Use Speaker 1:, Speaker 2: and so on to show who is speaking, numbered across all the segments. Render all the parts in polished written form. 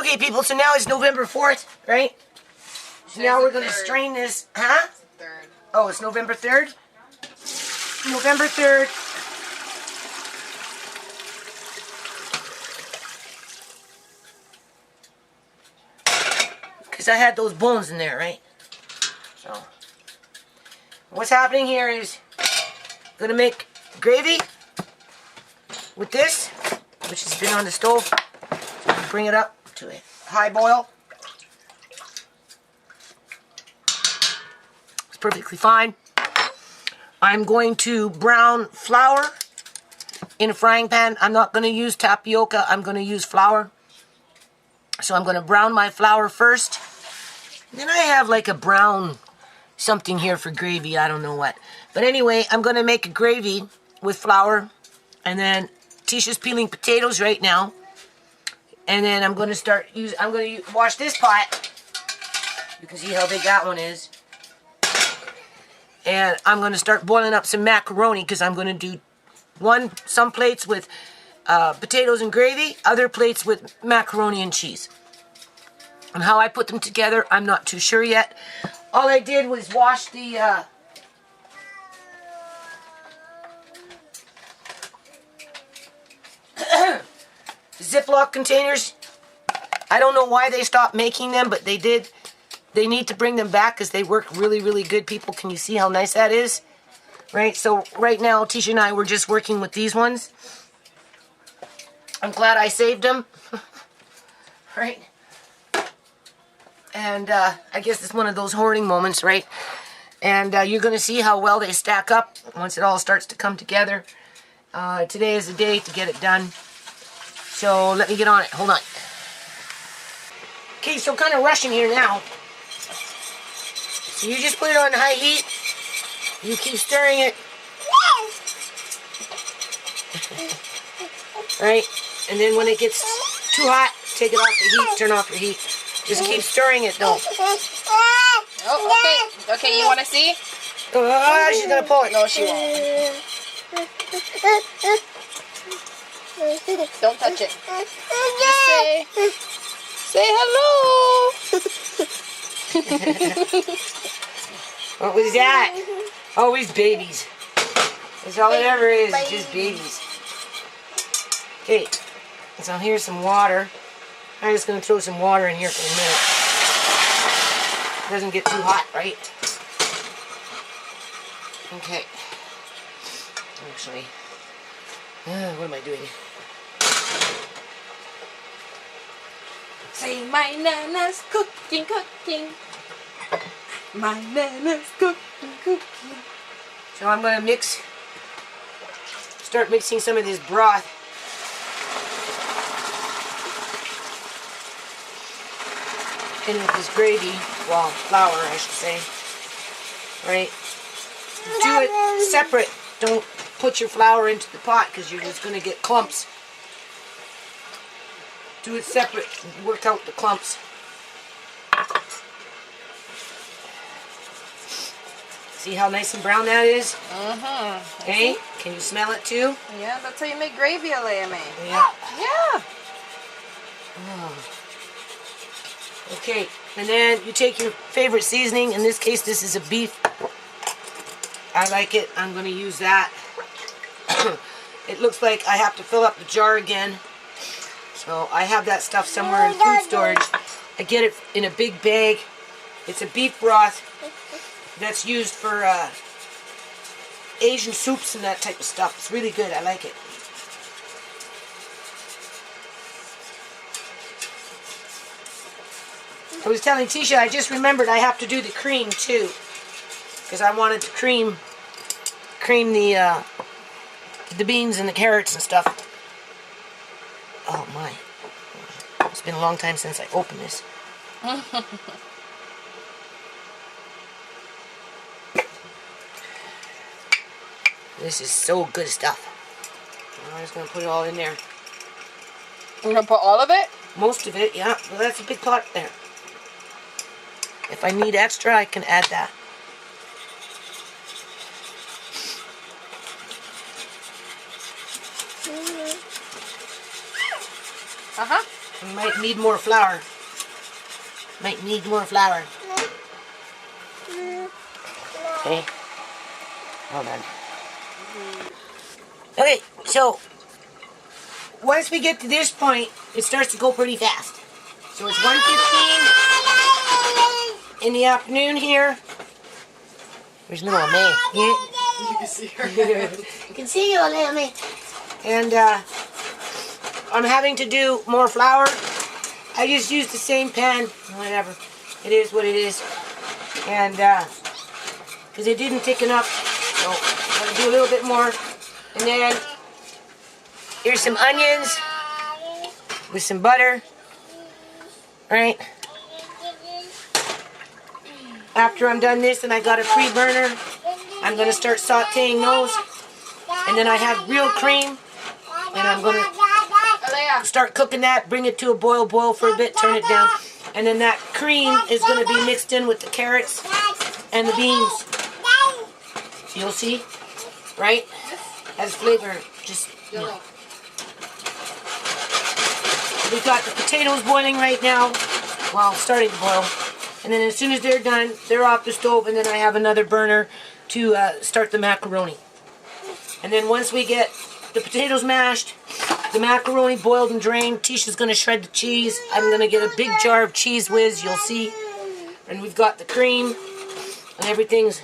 Speaker 1: Okay, people, so now it's November 4th, right? So now we're going to strain this. Huh?
Speaker 2: 3rd.
Speaker 1: Oh, it's November 3rd? November 3rd. Because I had those bones in there, right? So, what's happening here is I'm going to make gravy with this, which has been on the stove. Bring it up to a high boil. It's perfectly fine. I'm going to brown flour in a frying pan. I'm not going to use tapioca. I'm going to use flour. So I'm going to brown my flour first. And then I have like a brown something here for gravy. I don't know what. But anyway, I'm going to make a gravy with flour. And then Tisha's peeling potatoes right now. And then I'm going to wash this pot. You can see how big that one is. And I'm going to start boiling up some macaroni because I'm going to do some plates with potatoes and gravy, other plates with macaroni and cheese. And how I put them together, I'm not too sure yet. All I did was wash the Ziploc containers. I don't know why they stopped making them, but they did. They need to bring them back because they work really, really good, people. Can you see how nice that is? Right? So right now, Tisha and I were just working with these ones. I'm glad I saved them. Right? And I guess it's one of those hoarding moments, right? And you're going to see how well they stack up once it all starts to come together. Today is the day to get it done. So let me get on it. Hold on. Okay, so kind of rushing here now. So you just put it on high heat. You keep stirring it. Right? And then when it gets too hot, take it off the heat. Turn off the heat. Just keep stirring it, though.
Speaker 2: Oh, okay. Okay, you want to see?
Speaker 1: Oh, she's going to pull it.
Speaker 2: No, she won't. Don't touch it. Just say hello.
Speaker 1: What was that? Always babies. That's all it ever is, just babies. Okay, so here's some water. I'm just going to throw some water in here for a minute. It doesn't get too hot, right? Okay. Actually, what am I doing?
Speaker 2: Say my nana's cooking. My nana's cooking.
Speaker 1: So I'm going to start mixing some of this broth. In with this gravy, well, flour, I should say. Right? Do it separate. Don't put your flour into the pot because you're just going to get clumps. Do it separate. Work out the clumps. See how nice and brown that is?
Speaker 2: Mm-hmm.
Speaker 1: Okay? Can you smell it too?
Speaker 2: Yeah, that's how you make gravy, Amy.
Speaker 1: Yeah.
Speaker 2: Yeah.
Speaker 1: Oh. Okay, and then you take your favorite seasoning. In this case, this is a beef. I like it. I'm going to use that. It looks like I have to fill up the jar again. So I have that stuff somewhere in food storage. I get it in a big bag. It's a beef broth that's used for Asian soups and that type of stuff. It's really good. I like it. I was telling Tisha, I just remembered I have to do the cream too, because I wanted to cream the beans and the carrots and stuff. Oh my! It's been a long time since I opened this. This is so good stuff. I'm just gonna put it all in there.
Speaker 2: You're gonna put all of it?
Speaker 1: Most of it, yeah. Well, that's a big pot there. If I need extra, I can add that.
Speaker 2: Uh-huh.
Speaker 1: We might need more flour. Might need more flour. Okay. Hold on. Okay, so once we get to this point, it starts to go pretty fast. So it's 1:15 in the afternoon here. There's little May.
Speaker 2: You can see her.
Speaker 1: You can see you, little May. And I'm having to do more flour. I just used the same pan. Whatever. It is what it is. And because it didn't thicken up, so I'm going to do a little bit more. And then here's some onions with some butter. Right? After I'm done this and I got a free burner, I'm going to start sauteing those. And then I have real cream. And I'm going to start cooking that, bring it to a boil for a bit, turn it down. And then that cream is going to be mixed in with the carrots and the beans. You'll see, right? Has flavor. Just, you know. We've got the potatoes boiling right now. Well, starting to boil. And then as soon as they're done, they're off the stove. And then I have another burner to start the macaroni. And then once we get the potatoes mashed, the macaroni boiled and drained, Tisha's going to shred the cheese. I'm going to get a big jar of Cheese Whiz, you'll see. And we've got the cream and everything's...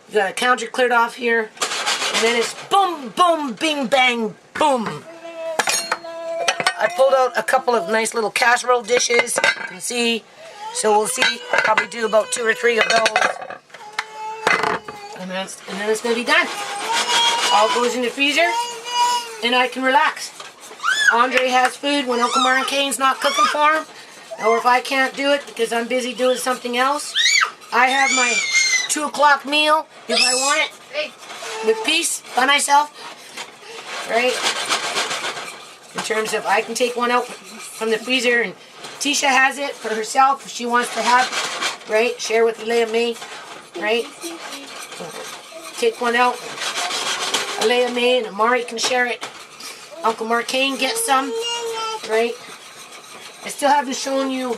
Speaker 1: We've got a counter cleared off here. And then it's boom, boom, bing, bang, boom. I pulled out a couple of nice little casserole dishes, you can see. So we'll see, I'll probably do about 2 or 3 of those. And then it's going to be done. All goes in the freezer, and I can relax. Andre has food when Uncle Martin Kane's not cooking for him. Or if I can't do it because I'm busy doing something else, I have my 2 o'clock meal if I want it. With peace by myself. Right? In terms of I can take one out from the freezer and Tisha has it for herself if she wants to have, right? Share with Leia May, right? Take one out. Leia May and Amari can share it. Uncle Mark Kane gets some, right? I still haven't shown you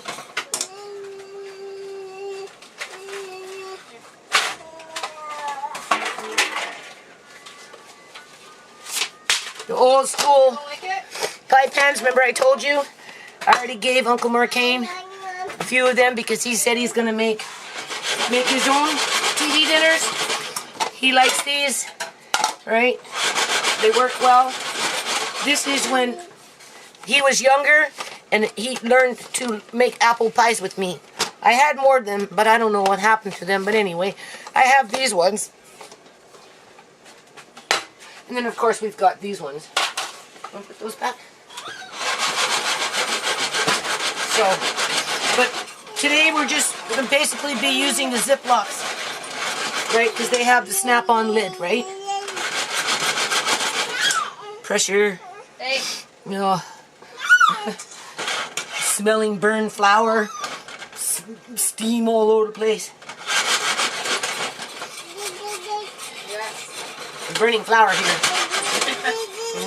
Speaker 1: the old school pie pans. Remember I told you? I already gave Uncle Marcane a few of them because he said he's going to make his own TV dinners. He likes these, right? They work well. This is when he was younger and he learned to make apple pies with me. I had more of them, but I don't know what happened to them. But anyway, I have these ones. And then, of course, we've got these ones. Want to put those back? So, but today we're going to basically be using the Ziplocs, right? Because they have the snap-on lid, right? Pressure.
Speaker 2: Hey.
Speaker 1: You know, smelling burned flour, steam all over the place.
Speaker 2: Yes.
Speaker 1: Burning flour here.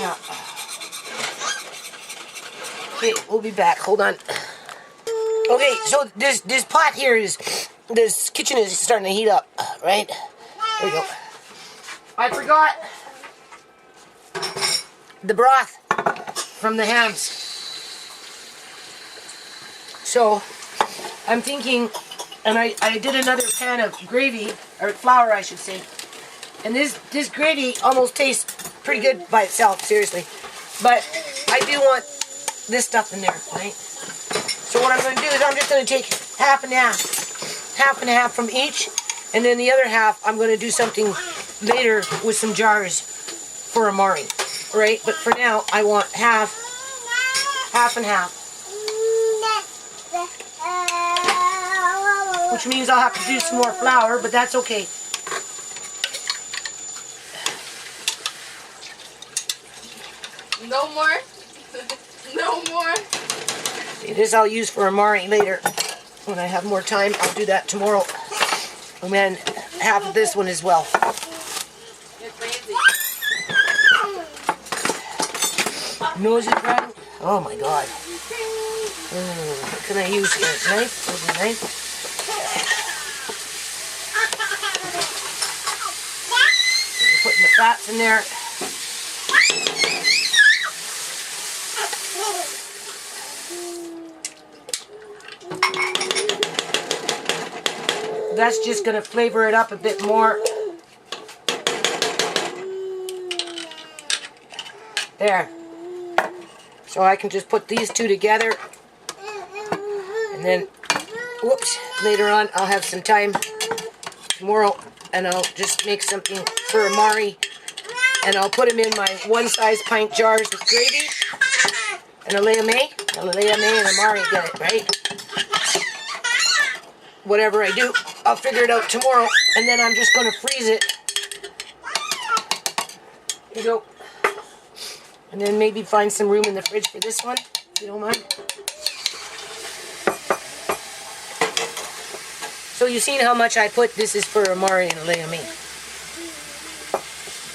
Speaker 1: Yeah. Okay, we'll be back. Hold on. Okay, so this pot here this kitchen is starting to heat up, right? There we go. I forgot the broth from the hams. So I'm thinking, and I did another pan of gravy, or flour I should say. And this gravy almost tastes pretty good by itself, seriously. But I do want this stuff in there, right? So what I'm going to do is I'm just going to take half and half from each, and then the other half I'm going to do something later with some jars for Amari, right? But for now I want half and half, which means I'll have to do some more flour, but that's okay.
Speaker 2: No more. No more.
Speaker 1: See, this I'll use for Amari later. When I have more time, I'll do that tomorrow. And then half of this one as well.
Speaker 2: You're crazy.
Speaker 1: Nose is running. Oh my God. What can I use here? Knife? There's a knife. Putting the fats in there. That's just going to flavor it up a bit more. There. So I can just put these two together. And then, whoops, later on I'll have some time tomorrow and I'll just make something for Amari. And I'll put them in my one-size pint jars with gravy. And Alea May and Amari get it, right? Whatever I do, I'll figure it out tomorrow. And then I'm just going to freeze it. Here you go. And then maybe find some room in the fridge for this one, if you don't mind. So you've seen how much I put. This is for Amari and Alea May.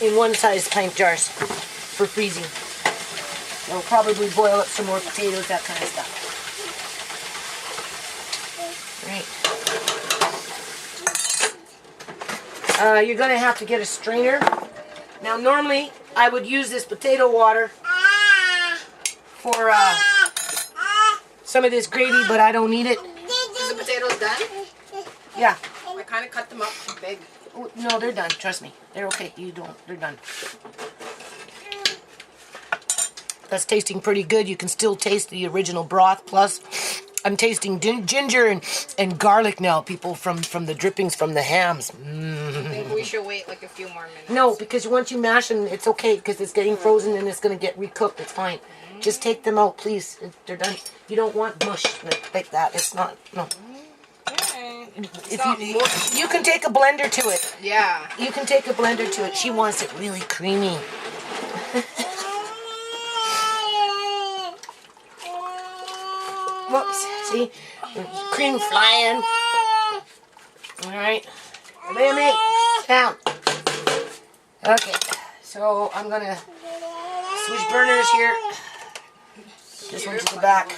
Speaker 1: In one-size pint jars for freezing. I'll probably boil up some more potatoes, that kind of stuff. Right. You're going to have to get a strainer. Now, normally, I would use this potato water for some of this gravy, but I don't need it.
Speaker 2: Is the potatoes done?
Speaker 1: Yeah.
Speaker 2: I kind of cut them up too big.
Speaker 1: Oh, no, they're done. Trust me. They're okay. They're done. That's tasting pretty good. You can still taste the original broth. Plus, I'm tasting ginger and garlic now, people, from the drippings from the hams.
Speaker 2: I think we should wait like a few more minutes.
Speaker 1: No, because once you mash them, it's okay because it's getting frozen and it's going to get recooked. It's fine. Just take them out, please. They're done. You don't want mush like that. It's not, no.
Speaker 2: Okay.
Speaker 1: If you can take a blender to it.
Speaker 2: Yeah.
Speaker 1: You can take a blender to it. She wants it really creamy. Whoops. See? Cream flying. Alright. Baby, down. Okay. So I'm going to switch burners here. This one to the back.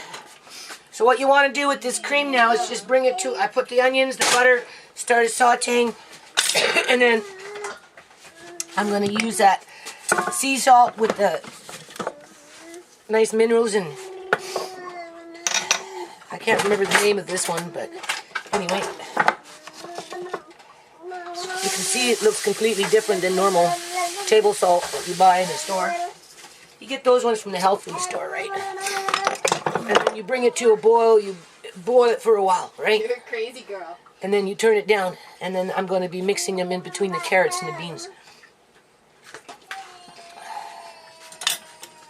Speaker 1: So what you want to do with this cream now is just bring it to, I put the onions, the butter, started sauteing, and then I'm going to use that sea salt with the nice minerals, and I can't remember the name of this one, but anyway. You can see it looks completely different than normal table salt that you buy in the store. You get those ones from the health food store, right? And then you bring it to a boil, you boil it for a while, right?
Speaker 2: You're a crazy girl.
Speaker 1: And then you turn it down, and then I'm going to be mixing them in between the carrots and the beans.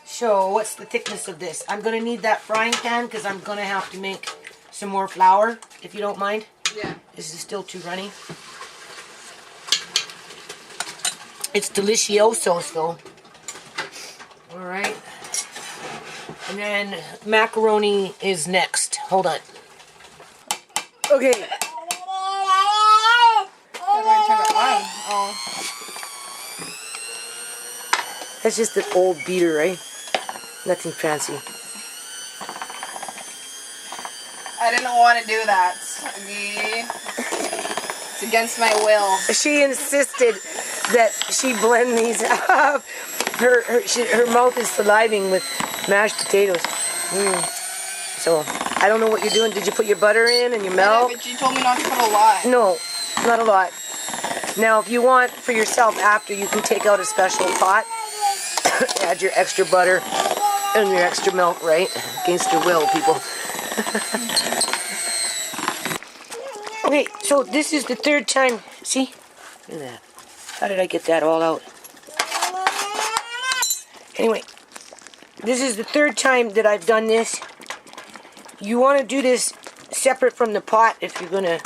Speaker 1: So, what's the thickness of this? I'm going to need that frying pan because I'm going to have to make some more flour, if you don't mind.
Speaker 2: Yeah.
Speaker 1: This is still too runny. It's delicioso, though. Alright. And then macaroni is next. Hold on. Okay.
Speaker 2: How do I turn it on? Oh.
Speaker 1: That's just an old beater, right? Nothing fancy.
Speaker 2: I didn't want to do that. It's against my will.
Speaker 1: She insisted that she blend these up. Her mouth is saliving with mashed potatoes. So, I don't know what you're doing. Did you put your butter in and your milk?
Speaker 2: Yeah, but you told me not to put a lot.
Speaker 1: No, not a lot. Now, if you want for yourself after, you can take out a special pot, add your extra butter and your extra milk, right? Against your will, people. Okay, so this is the third time. See? Look at that. How did I get that all out? Anyway, this is the third time that I've done this. You want to do this separate from the pot if you're going to...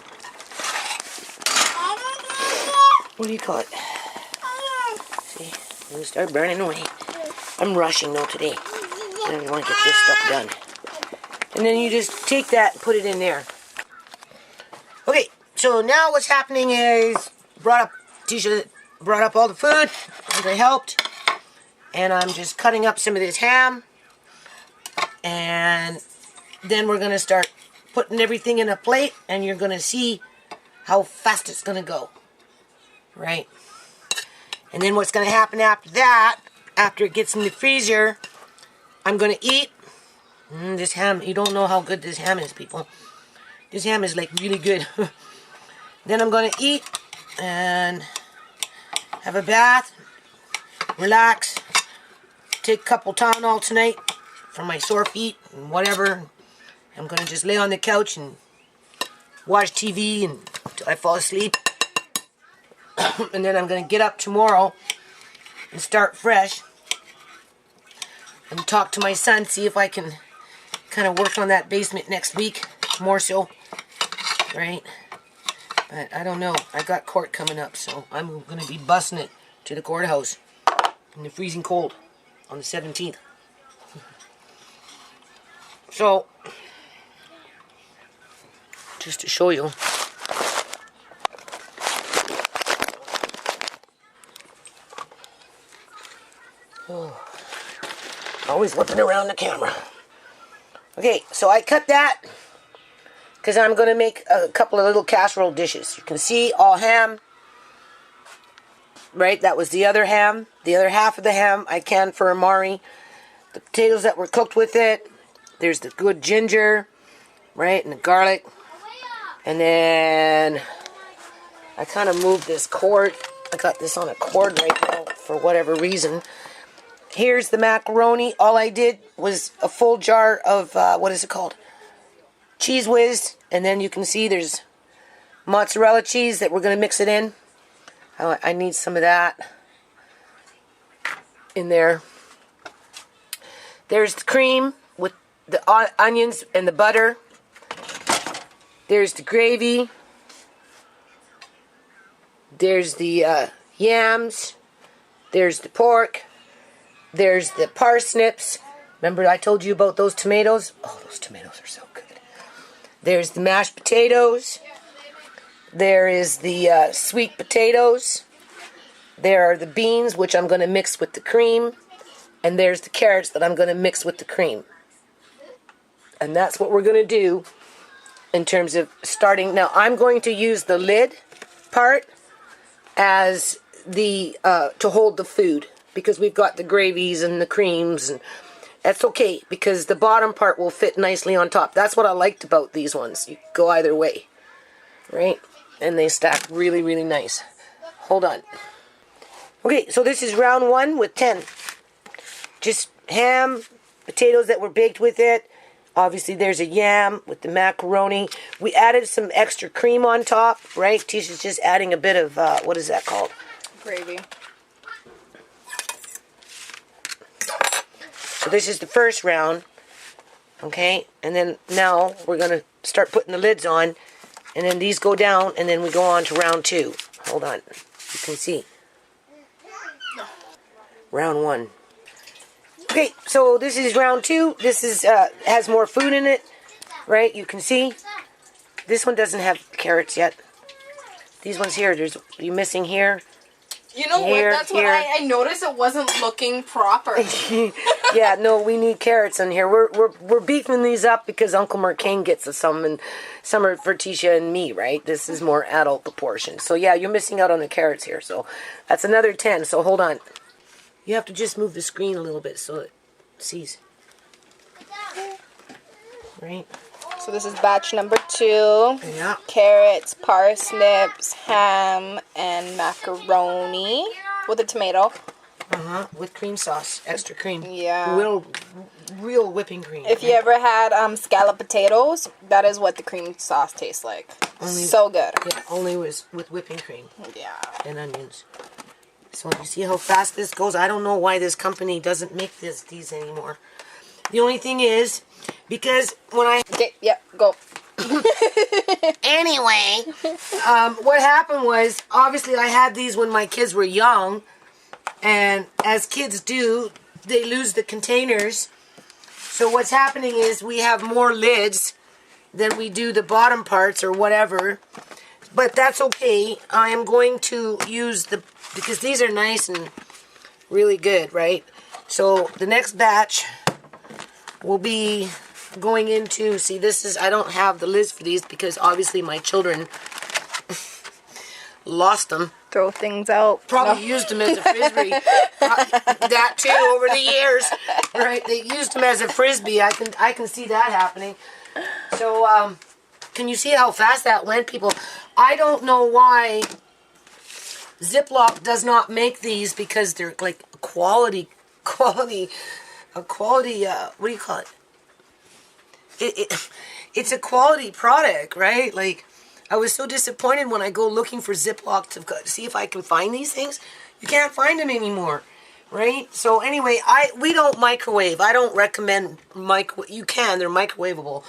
Speaker 1: What do you call it? See? It'll start burning away. I'm rushing though today. I want to get this stuff done. And then you just take that and put it in there. Okay, so now what's happening is Tisha brought up all the food, and I helped. And I'm just cutting up some of this ham. And then we're going to start putting everything in a plate, and you're going to see how fast it's going to go. Right? And then what's going to happen after that, after it gets in the freezer, I'm going to eat this ham. You don't know how good this ham is, people. This ham is like really good. Then I'm going to eat and have a bath, relax, take a couple Tylenol tonight for my sore feet and whatever. I'm going to just lay on the couch and watch TV until I fall asleep. And then I'm going to get up tomorrow and start fresh and talk to my son, see if I can kind of work on that basement next week, more so, right? But I don't know. I got court coming up, so I'm going to be busting it to the courthouse in the freezing cold on the 17th. So, just to show you. Oh, always looking around the camera. Okay, so I cut that because I'm going to make a couple of little casserole dishes. You can see all ham. Right, that was the other ham. The other half of the ham I canned for Amari. The potatoes that were cooked with it. There's the good ginger, right, and the garlic. And then I kind of moved this cord. I got this on a cord right now for whatever reason. Here's the macaroni. All I did was a full jar of, what is it called? Cheese whiz. And then you can see there's mozzarella cheese that we're going to mix it in. I need some of that in there. There's the cream with the onions and the butter. There's the gravy. There's the yams. There's the pork. There's the parsnips. Remember I told you about those tomatoes? Oh, those tomatoes are so good. There's the mashed potatoes. There is the sweet potatoes. There are the beans, which I'm going to mix with the cream. And there's the carrots that I'm going to mix with the cream. And that's what we're going to do in terms of starting. Now, I'm going to use the lid part as the to hold the food, because we've got the gravies and the creams, and that's okay because the bottom part will fit nicely on top. That's what I liked about these ones. You go either way, right? And they stack really, really nice. Hold on. Okay, so this is round 1 with 10. Just ham, potatoes that were baked with it. Obviously, there's a yam with the macaroni. We added some extra cream on top, right? Tisha's just adding a bit of, what is that called?
Speaker 2: Gravy.
Speaker 1: So this is the first round, okay? And then now we're going to start putting the lids on, and then these go down, and then we go on to round 2. Hold on. You can see. Round 1. Okay, so this is round 2. This is has more food in it, right? You can see. This one doesn't have carrots yet. These ones here, you're missing here.
Speaker 2: You know
Speaker 1: here,
Speaker 2: what? That's
Speaker 1: here.
Speaker 2: what I noticed. It wasn't looking proper.
Speaker 1: Yeah, no, we need carrots in here. We're beefing these up because Uncle Mercaine gets us some, and some are for Tisha and me, right? This is more adult proportion. So yeah, you're missing out on the carrots here. So that's another 10. So hold on. You have to just move the screen a little bit so it sees. Right?
Speaker 2: So this is batch number 2.
Speaker 1: Yeah.
Speaker 2: Carrots, parsnips, ham, and macaroni with a tomato.
Speaker 1: With cream sauce, extra cream.
Speaker 2: Yeah.
Speaker 1: Real whipping cream.
Speaker 2: If you ever had scallop potatoes, that is what the cream sauce tastes like. So good.
Speaker 1: Yeah, only with whipping cream.
Speaker 2: Yeah.
Speaker 1: And onions. So you see how fast this goes? I don't know why this company doesn't make these anymore. The only thing is, because when I...
Speaker 2: Okay, yeah, go.
Speaker 1: Anyway, what happened was, obviously I had these when my kids were young, and as kids do, they lose the containers. So what's happening is we have more lids than we do the bottom parts or whatever. But that's okay. I am going to use because these are nice and really good, right? So the next batch will be going into, see, this is, I don't have the lids for these because obviously my children lost them.
Speaker 2: Throw things out.
Speaker 1: Probably used them as a frisbee. That too, over the years, right? They used them as a frisbee. I can see that happening. So, can you see how fast that went, people? I don't know why Ziploc does not make these, because they're like quality. What do you call it? It's a quality product, right? Like, I was so disappointed when I go looking for Ziploc to see if I can find these things. You can't find them anymore, right? So anyway, we don't microwave. I don't recommend you can, they're microwavable.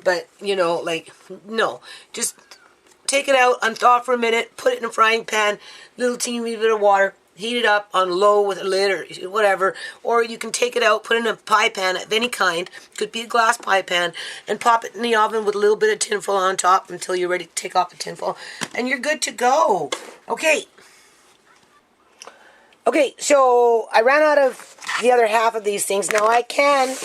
Speaker 1: But, you know, like, no. Just take it out, unthaw for a minute, put it in a frying pan, little teeny bit of water, heat it up on low with a lid or whatever. Or you can take it out, put it in a pie pan of any kind, could be a glass pie pan, and pop it in the oven with a little bit of tinfoil on top until you're ready to take off the tinfoil. And you're good to go. Okay. Okay, so I ran out of the other half of these things. Now I can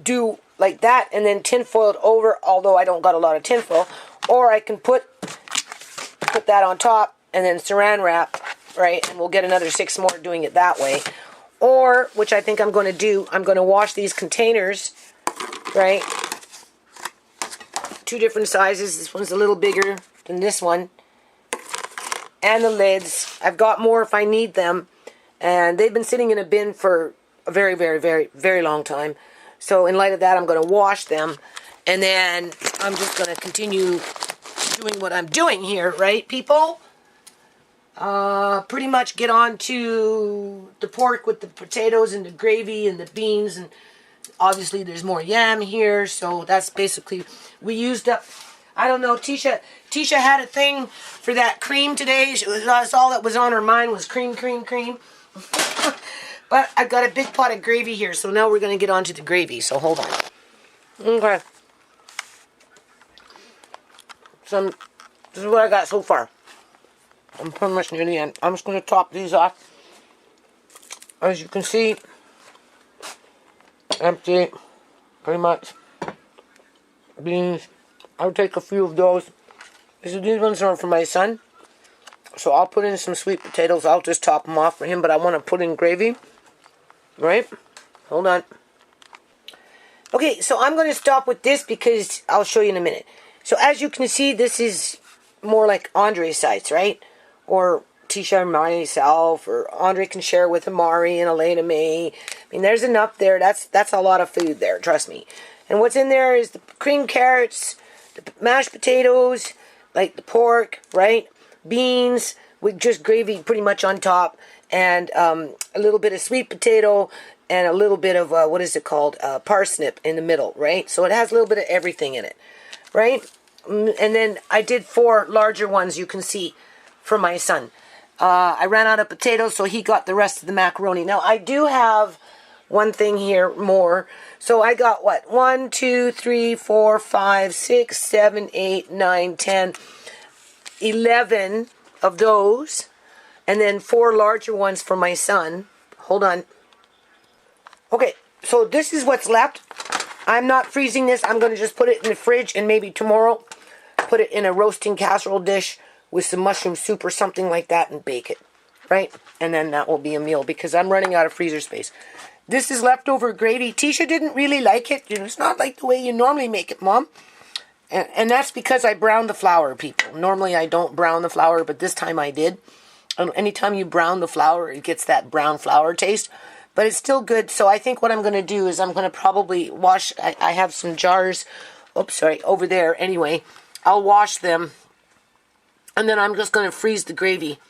Speaker 1: do like that and then tinfoil it over, although I don't got a lot of tinfoil. Or I can put that on top and then saran wrap, right? And we'll get another 6 more doing it that way. Or, which I think I'm going to do, I'm going to wash these containers, right? 2 different sizes. This one's a little bigger than this one. And the lids. I've got more if I need them. And they've been sitting in a bin for a very, very, very, very long time. So in light of that, I'm going to wash them. And then I'm just going to continue doing what I'm doing here, right, people? Pretty much get on to the pork with the potatoes and the gravy and the beans. And obviously there's more yam here. So that's basically, we used up, I don't know, Tisha had a thing for that cream today. That's all that was on her mind was cream, cream, cream. But I've got a big pot of gravy here. So now we're going to get on to the gravy. So hold on. Okay. So this is what I got so far. I'm pretty much near the end. I'm just going to top these off. As you can see, empty, pretty much. Beans. I'll take a few of those. These ones are for my son. So I'll put in some sweet potatoes. I'll just top them off for him, but I want to put in gravy. Right? Hold on. Okay, so I'm going to stop with this because I'll show you in a minute. So as you can see, this is more like Andre's sites, right? Or Tisha and myself, or Andre can share with Amari and Elena May. I mean, there's enough there. That's a lot of food there, trust me. And what's in there is the cream carrots, the mashed potatoes, like the pork, right? Beans with just gravy pretty much on top, and a little bit of sweet potato, and a little bit of, what is it called? Parsnip in the middle, right? So it has a little bit of everything in it, right? And then I did 4 larger ones, you can see, for my son. I ran out of potatoes, so he got the rest of the macaroni. Now, I do have one thing here more. So I got what? 1, 2, 3, 4, 5, 6, 7, 8, 9, 10, 11 of those. And then 4 larger ones for my son. Hold on. Okay, so this is what's left. I'm not freezing this. I'm going to just put it in the fridge, and maybe tomorrow put it in a roasting casserole dish with some mushroom soup or something like that and bake it, right? And then that will be a meal because I'm running out of freezer space. This is leftover gravy. Tisha didn't really like it. You know, it's not like the way you normally make it, Mom. And that's because I browned the flour, people. Normally I don't brown the flour, but this time I did. And anytime you brown the flour, it gets that brown flour taste. But it's still good. So I think what I'm going to do is I'm going to probably wash. I have some jars. Oops, sorry, over there. Anyway, I'll wash them. And then I'm just going to freeze the gravy.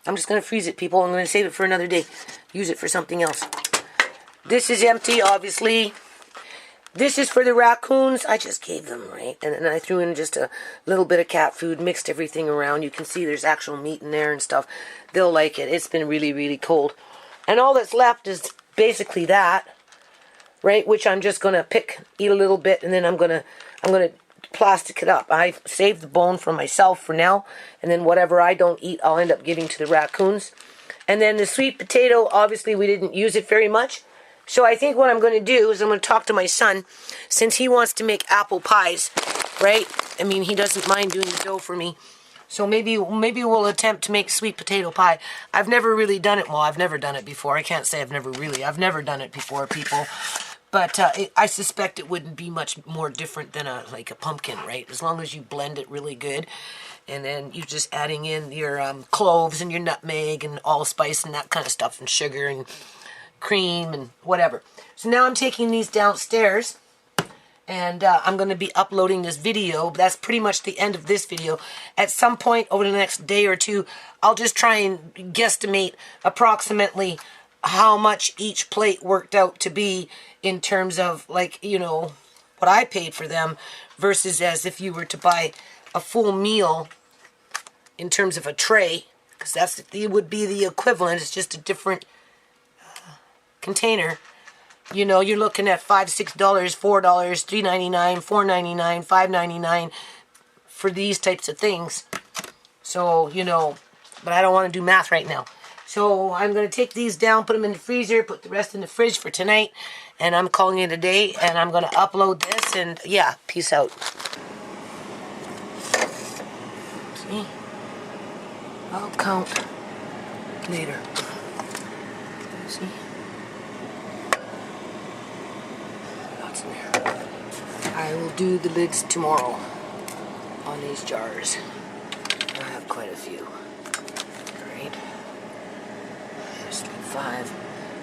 Speaker 1: I'm just going to freeze it, people. I'm going to save it for another day. Use it for something else. This is empty, obviously. This is for the raccoons. I just gave them, right? And then I threw in just a little bit of cat food, mixed everything around. You can see there's actual meat in there and stuff. They'll like it. It's been really, really cold. And all that's left is basically that, right? Which I'm just going to eat a little bit, and then I'm going to plastic it up. I saved the bone for myself for now, and then whatever I don't eat, I'll end up giving to the raccoons. And then the sweet potato, obviously we didn't use it very much, So I think what I'm going to do is I'm going to talk to my son, since he wants to make apple pies, right? I mean, he doesn't mind doing the dough for me. So maybe we'll attempt to make sweet potato pie. I've never really done it. Well, I've never done it before. I can't say I've never done it before, people. But I suspect it wouldn't be much more different than like a pumpkin, right? As long as you blend it really good. And then you're just adding in your cloves and your nutmeg and allspice and that kind of stuff, and sugar and cream and whatever. So now I'm taking these downstairs, and I'm going to be uploading this video. That's pretty much the end of this video. At some point over the next day or two, I'll just try and guesstimate approximately how much each plate worked out to be in terms of, like, you know, what I paid for them versus as if you were to buy a full meal in terms of a tray, because it would be the equivalent. It's just a different container. You know, you're looking at $5, $6, $4, $3.99, $4.99, $5.99 for these types of things. So, you know, but I don't want to do math right now. So I'm going to take these down, put them in the freezer, put the rest in the fridge for tonight, and I'm calling it a day, and I'm going to upload this, and yeah, peace out. See? I'll count later. See? Lots in there. I will do the lids tomorrow on these jars. I have quite a few. Alright. There's like 5.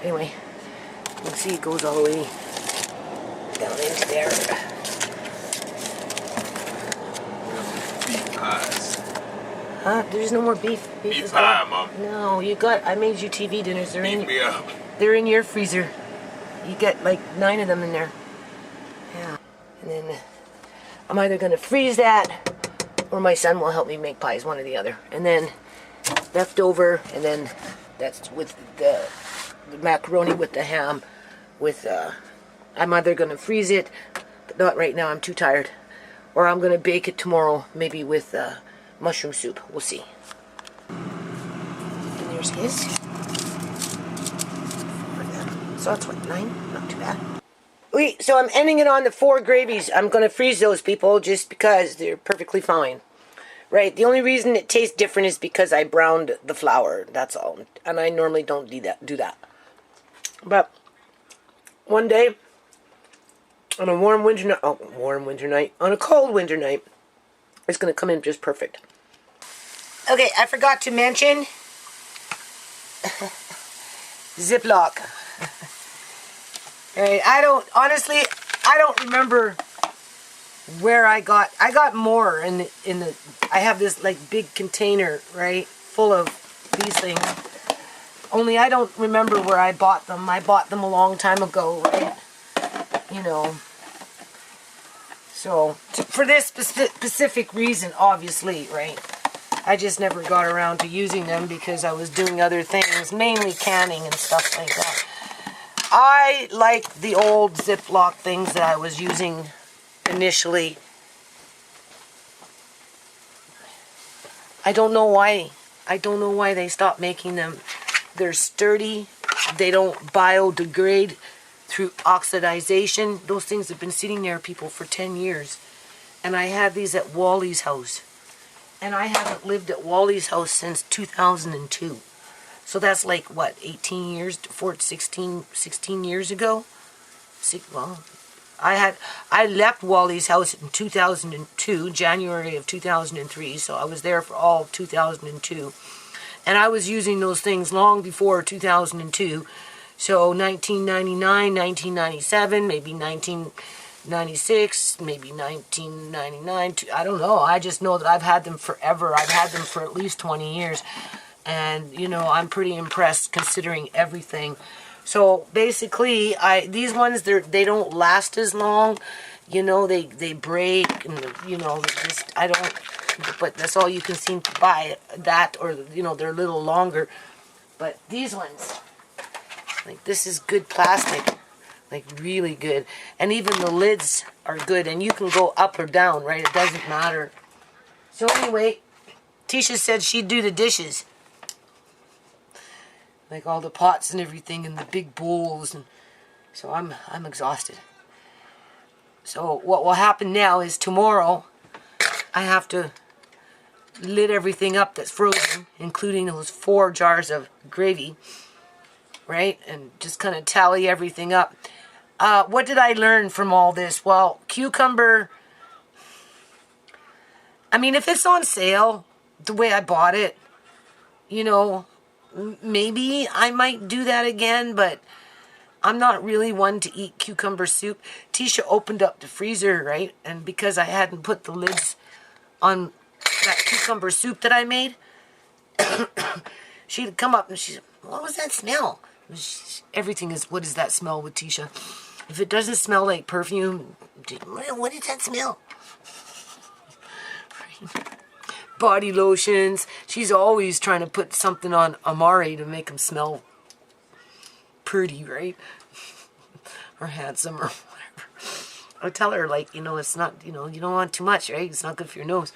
Speaker 1: Anyway, you can see it goes all the way down into there.
Speaker 3: Beef pies.
Speaker 1: There's no more beef.
Speaker 3: Beef pie, Mom.
Speaker 1: No, I made you TV dinners.
Speaker 3: Beat me up.
Speaker 1: They're in your freezer. You get like 9 of them in there. Yeah. And then I'm either going to freeze that, or my son will help me make pies, one or the other. And then leftover, and then that's with the macaroni with the ham. I'm either going to freeze it, but not right now, I'm too tired. Or I'm going to bake it tomorrow, maybe with mushroom soup. We'll see. And there's his. So that's what, 9? Not too bad. Wait, so I'm ending it on the 4 gravies. I'm going to freeze those, people, just because they're perfectly fine. Right, the only reason it tastes different is because I browned the flour. That's all. And I normally don't do that. But one day, on a warm winter night, on a cold winter night, it's going to come in just perfect. Okay, I forgot to mention Ziploc. Right, I don't remember where I got more in the I have this like big container, right, full of these things. Only I don't remember where I bought them. I bought them a long time ago, right? You know. So, for this specific reason, obviously, right? I just never got around to using them because I was doing other things, mainly canning and stuff like that. I like the old Ziploc things that I was using initially. I don't know why they stopped making them. They're sturdy. They don't biodegrade through oxidization. Those things have been sitting there, people, for 10 years. And I had these at Wally's house. And I haven't lived at Wally's house since 2002. So that's like, what, 18 years, 16 years ago? Well, I left Wally's house in 2002, January of 2003, so I was there for all of 2002. And I was using those things long before 2002. So 1999, 1997, maybe 1996, maybe 1999. I don't know. I just know that I've had them forever. I've had them for at least 20 years. And, you know, I'm pretty impressed considering everything. So basically, these ones, they don't last as long. You know, they break, and, you know, but that's all you can seem to buy, that, or, you know, they're a little longer. But these ones, like, this is good plastic, like, really good. And even the lids are good, and you can go up or down, right? It doesn't matter. So anyway, Tisha said she'd do the dishes. Like all the pots and everything, and the big bowls, and So I'm exhausted. So what will happen now is tomorrow I have to lid everything up that's frozen, including those 4 jars of gravy, right? And just kind of tally everything up. What did I learn from all this? Well, cucumber, I mean, if it's on sale the way I bought it, you know, maybe I might do that again, but I'm not really one to eat cucumber soup. Tisha opened up the freezer, right? And because I hadn't put the lids on that cucumber soup that I made, she'd come up and she said, what was that smell? Everything is, what is that smell with Tisha? If it doesn't smell like perfume, what is that smell? Body lotions. She's always trying to put something on Amari to make him smell pretty, right? Or handsome or whatever. I tell her, like, you know, it's not, you know, you don't want too much, right? It's not good for your nose.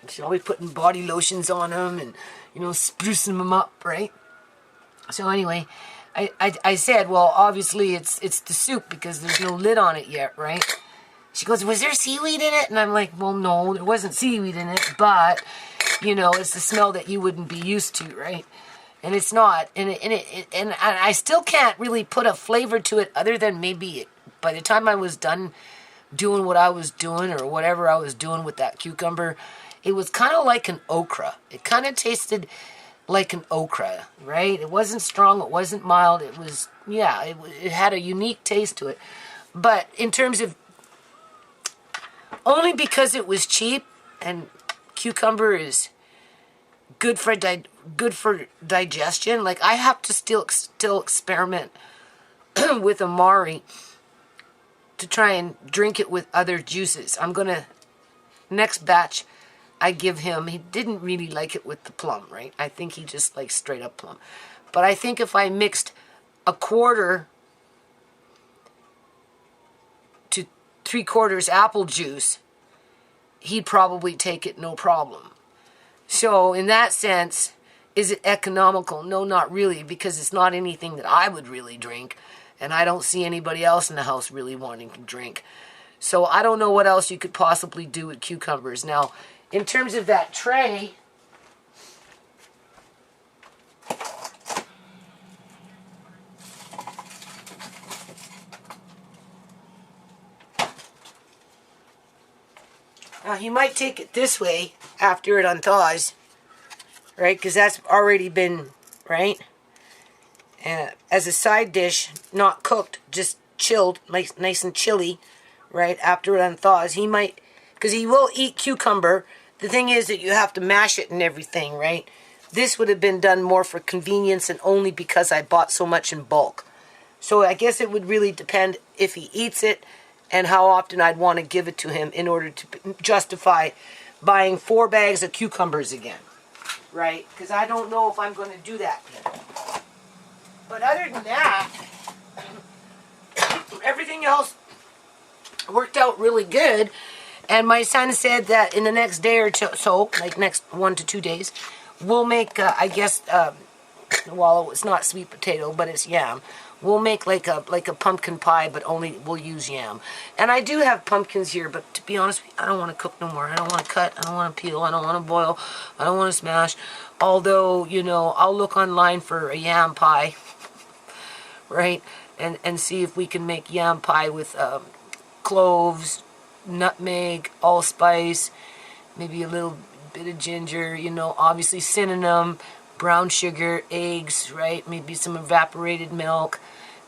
Speaker 1: She's always putting body lotions on him and, you know, sprucing them up, right? So anyway, I said, well, obviously it's the soup because there's no lid on it yet, right? She goes, was there seaweed in it? And I'm like, well, no, there wasn't seaweed in it, but, you know, it's the smell that you wouldn't be used to, right? And it's not, and I still can't really put a flavor to it other than maybe by the time I was done doing what I was doing or whatever I was doing with that cucumber, it was kind of like an okra. It kind of tasted like an okra, right? It wasn't strong, it wasn't mild, it was, yeah, it had a unique taste to it. But in terms of, only because it was cheap and cucumber is good for digestion. Like, I have to still experiment with Amari to try and drink it with other juices. I'm gonna, next batch I give him, he didn't really like it with the plum, right? I think he just likes straight up plum. But I think if I mixed a quarter to 3/4 apple juice, he'd probably take it no problem. So in that sense, is it economical? No, not really, because it's not anything that I would really drink, and I don't see anybody else in the house really wanting to drink. So I don't know what else you could possibly do with cucumbers. Now, in terms of that tray, you might take it this way after it unthaws, right? Because that's already been, right? As a side dish, not cooked, just chilled, nice and chilly, right? After it unthaws, he might, because he will eat cucumber. The thing is that you have to mash it and everything, right? This would have been done more for convenience and only because I bought so much in bulk. So I guess it would really depend if he eats it and how often I'd want to give it to him in order to justify buying 4 bags of cucumbers again, right? Because I don't know if I'm going to do that yet. But other than that, everything else worked out really good. And my son said that in the next day or so, like next 1 to 2 days, we'll make, I guess, well, it's not sweet potato, but it's yam. We'll make like a pumpkin pie, but only we'll use yam. And I do have pumpkins here, but to be honest with you, I don't want to cook no more. I don't want to cut. I don't want to peel. I don't want to boil. I don't want to smash. Although, you know, I'll look online for a yam pie, right? And see if we can make yam pie with cloves, nutmeg, allspice, maybe a little bit of ginger, you know, obviously cinnamon, brown sugar, eggs, right? Maybe some evaporated milk.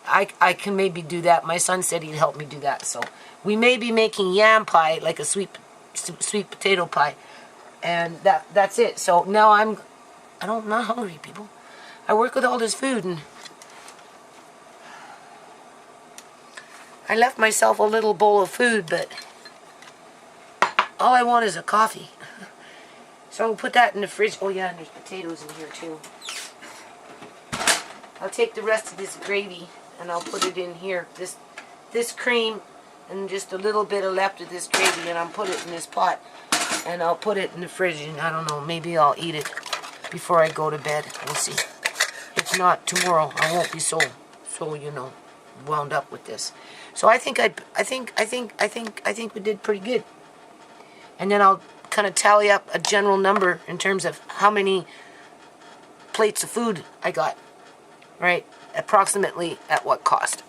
Speaker 1: I can maybe do that. My son said he'd help me do that. So we may be making yam pie, like a sweet potato pie. And that's it. So now I'm not hungry, people. I work with all this food and I left myself a little bowl of food, but all I want is a coffee. So I'll put that in the fridge. Oh yeah, and there's potatoes in here too. I'll take the rest of this gravy and I'll put it in here. This cream and just a little bit of left of this gravy, and I'll put it in this pot and I'll put it in the fridge, and I don't know, maybe I'll eat it before I go to bed. We'll see. If not, tomorrow I won't be so you know. wound up with this. So I think we did pretty good. And then I'll kind of tally up a general number in terms of how many plates of food I got, right? Approximately at what cost.